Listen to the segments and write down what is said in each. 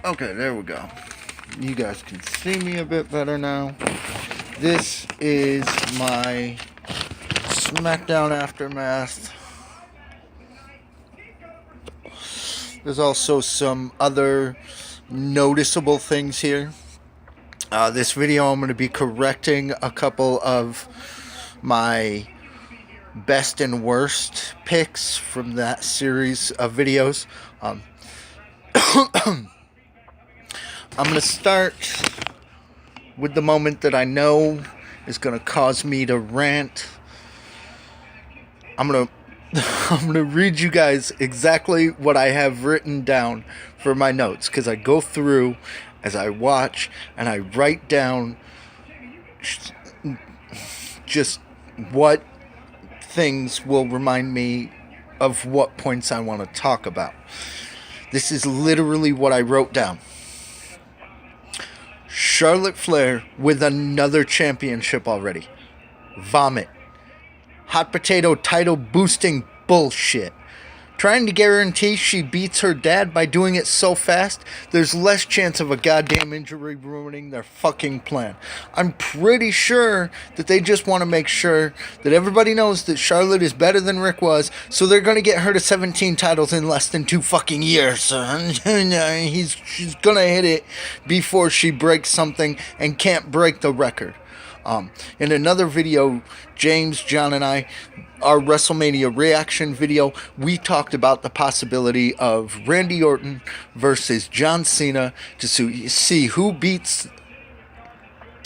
Okay, there we go. You guys can see me a bit better now. This is my Smackdown aftermath. There's also some other noticeable things here. This video I'm going to be correcting a couple of my best and worst picks from that series of videos. I'm going to start with the moment that I know is going to cause me to rant. I'm going to read you guys exactly what I have written down for my notes, because I go through as I watch and I write down just what things will remind me of what points I want to talk about. This is literally what I wrote down. Charlotte Flair with another championship already. Vomit. Hot potato title boosting bullshit. Trying to guarantee she beats her dad by doing it so fast, there's less chance of a goddamn injury ruining their fucking plan. I'm pretty sure that they just want to make sure that everybody knows that Charlotte is better than Rick was, so they're going to get her to 17 titles in less than 2 fucking years. She's going to hit it before she breaks something and can't break the record. In another video, James, John, and I, our WrestleMania reaction video, we talked about the possibility of Randy Orton versus John Cena to see who beats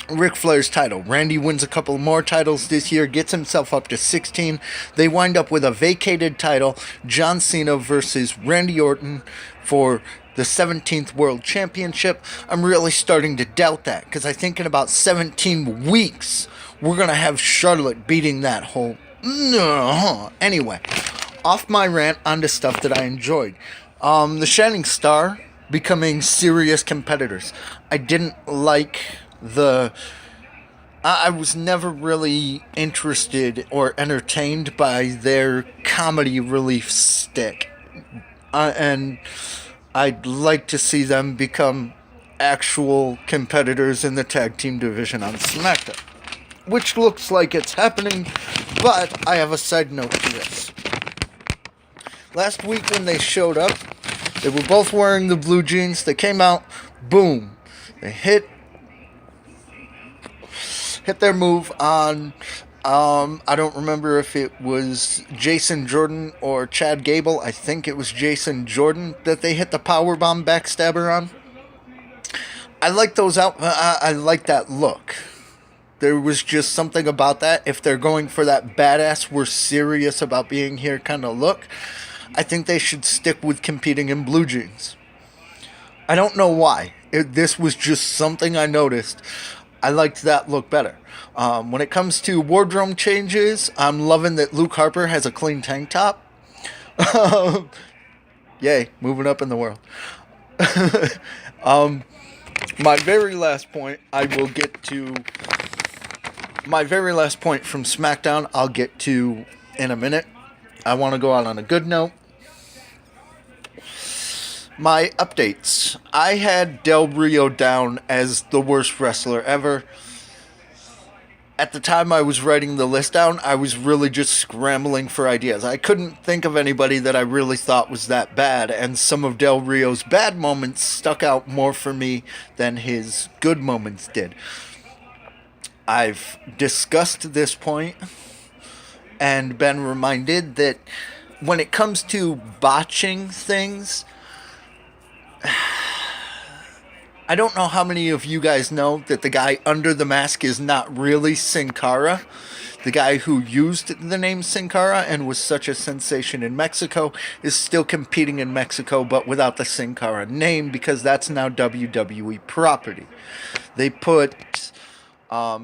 Ric Flair's title. Randy wins a couple more titles this year, gets himself up to 16. They wind up with a vacated title, John Cena versus Randy Orton for the 17th World Championship. I'm really starting to doubt that, because I think in about 17 weeks, we're going to have Charlotte beating that whole... Anyway, off my rant onto stuff that I enjoyed. The Shining Star becoming serious competitors. I didn't like the... I was never really interested or entertained by their comedy relief stick. And I'd like to see them become actual competitors in the tag team division on SmackDown, which looks like it's happening, but I have a side note to this. Last week when they showed up, they were both wearing the blue jeans. They came out, boom. They hit their move on, I don't remember if it was Jason Jordan or Chad Gable. I think it was Jason Jordan that they hit the powerbomb backstabber on. I like those out. I like that look. There was just something about that. If they're going for that badass, we're serious about being here kind of look, I think they should stick with competing in blue jeans. I don't know why. This was just something I noticed. I liked that look better. When it comes to wardrobe changes, I'm loving that Luke Harper has a clean tank top. Yay, moving up in the world. My very last point, I will get to... My very last point from SmackDown, I'll get to in a minute. I want to go out on a good note. My updates. I had Del Rio down as the worst wrestler ever. At the time I was writing the list down, I was really just scrambling for ideas. I couldn't think of anybody that I really thought was that bad, and some of Del Rio's bad moments stuck out more for me than his good moments did. I've discussed this point and been reminded that when it comes to botching things, I don't know how many of you guys know that the guy under the mask is not really Sin Cara. The guy who used the name Sin Cara and was such a sensation in Mexico is still competing in Mexico, but without the Sin Cara name, because that's now WWE property. They put... I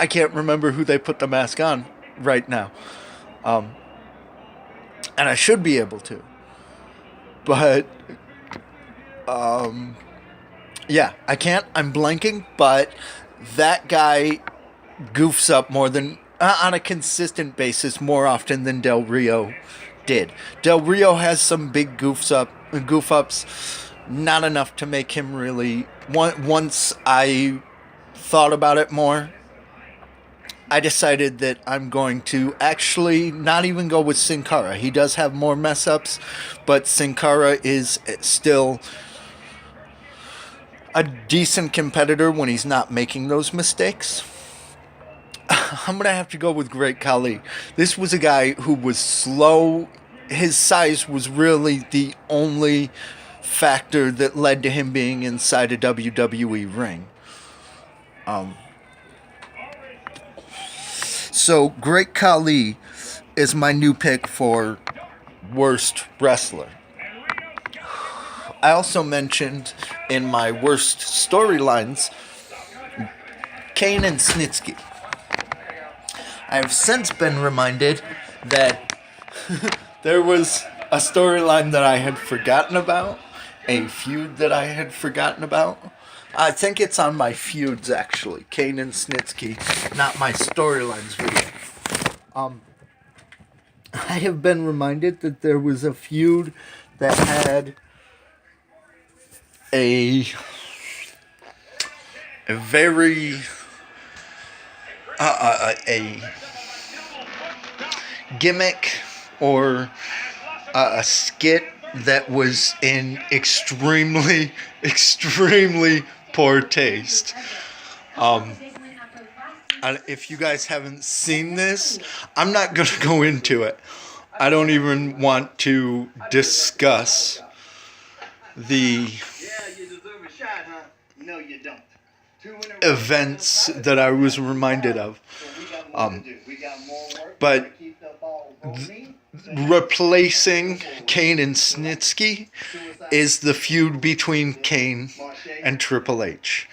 can't remember who they put the mask on right now. And I should be able to. But, yeah, I can't. I'm blanking. But that guy goofs up more than, on a consistent basis, more often than Del Rio did. Del Rio has some big goof ups, not enough to make him really. Once I thought about it more, I decided that I'm going to actually not even go with Sin Cara. He does have more mess ups, but Sin Cara is still a decent competitor when he's not making those mistakes. I'm going to have to go with Great Khali. This was a guy who was slow. His size was really the only factor that led to him being inside a WWE ring. So, Great Khali is my new pick for worst wrestler. I also mentioned in my worst storylines Kane and Snitsky. I have since been reminded that there was a storyline that I had forgotten about, a feud that I had forgotten about. I think it's on my feuds, actually. Kane and Snitsky, not my storylines video. I have been reminded that there was a feud that had a very a gimmick or a skit that was in extremely poor taste. If you guys haven't seen this, I'm not going to go into it. I don't even want to discuss the events that I was reminded of. But replacing Kane and Snitsky is the feud between Kane and Triple H.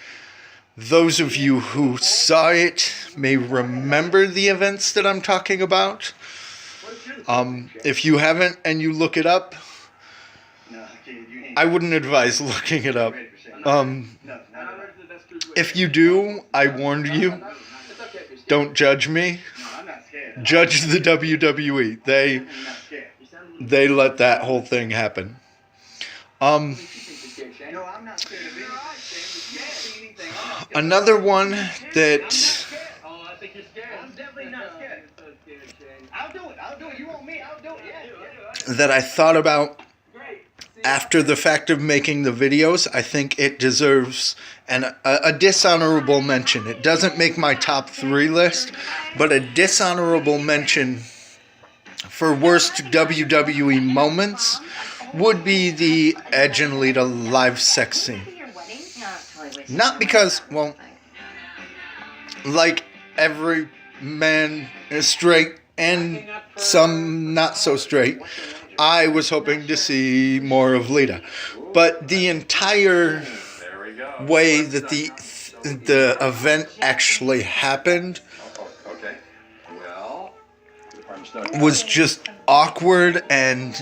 Those of you who saw it may remember the events that I'm talking about. If you haven't and you look it up, I wouldn't advise looking it up. If you do, I warned you. Don't judge me. Judge the WWE. They let that whole thing happen. Another one that I thought about after the fact of making the videos, I think it deserves a dishonorable mention. It doesn't make my top 3 list, but a dishonorable mention for worst WWE moments would be the Edge and Lita live sex scene. Not because, well, like every man is straight and some not so straight, I was hoping to see more of Lita. But the entire way that the event actually happened was just awkward and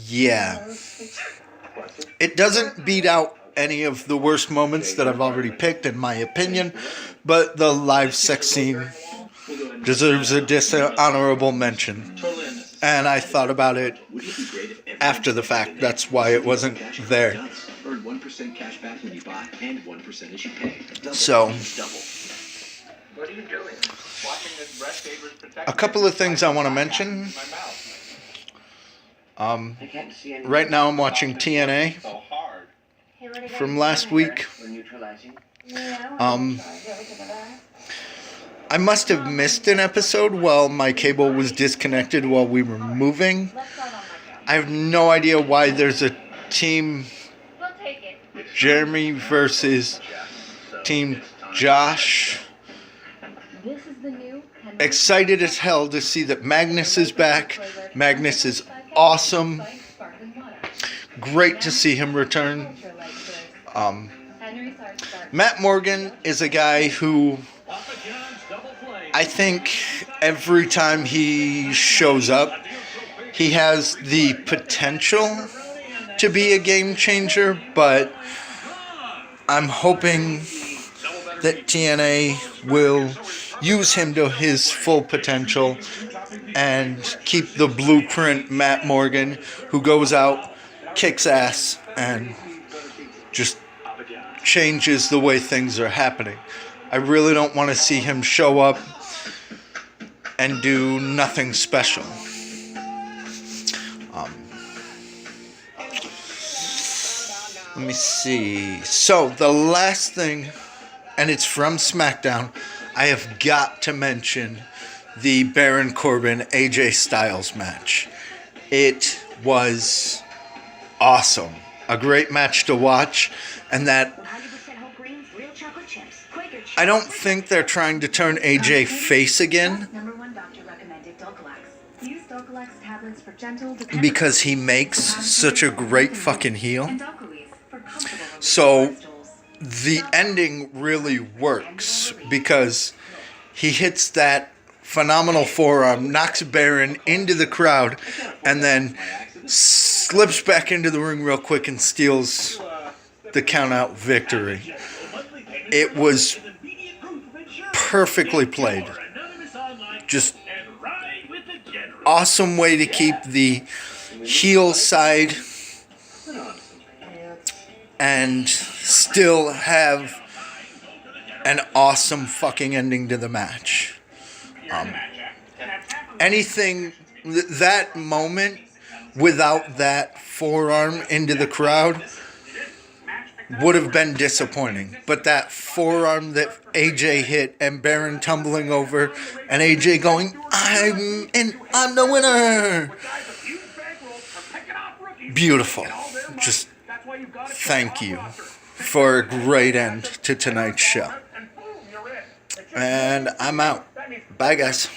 yeah. It doesn't beat out any of the worst moments that I've already picked, in my opinion, but the live sex scene deserves a dishonorable mention. And I thought about it after the fact. That's why it wasn't there. So, a couple of things I want to mention. Right now I'm watching TNA from last week. I must have missed an episode while my cable was disconnected while we were moving. I have no idea why there's a team Jeremy versus team Josh. Excited as hell to see that Magnus is back. Magnus is awesome. Great to see him return. Matt Morgan is a guy who I think every time he shows up, he has the potential to be a game changer, but I'm hoping that TNA will use him to his full potential and keep the blueprint Matt Morgan, who goes out, kicks ass, and just changes the way things are happening. I really don't want to see him show up and do nothing special. Let me see. So, the last thing, and it's from Smackdown, I have got to mention the Baron Corbin AJ Styles match. It was awesome. A great match to watch, and that I don't think they're trying to turn AJ face again, because he makes such a great fucking heel. So the ending really works because he hits that phenomenal forearm, knocks Baron into the crowd, and then slips back into the ring real quick and steals the count-out victory. It was perfectly played. Just awesome way to keep the heel side and still have an awesome fucking ending to the match. That moment without that forearm into the crowd would have been disappointing. But that forearm that AJ hit and Baron tumbling over and AJ going, I'm the winner. Beautiful. Just thank you for a great end to tonight's show. And I'm out. Bye, guys.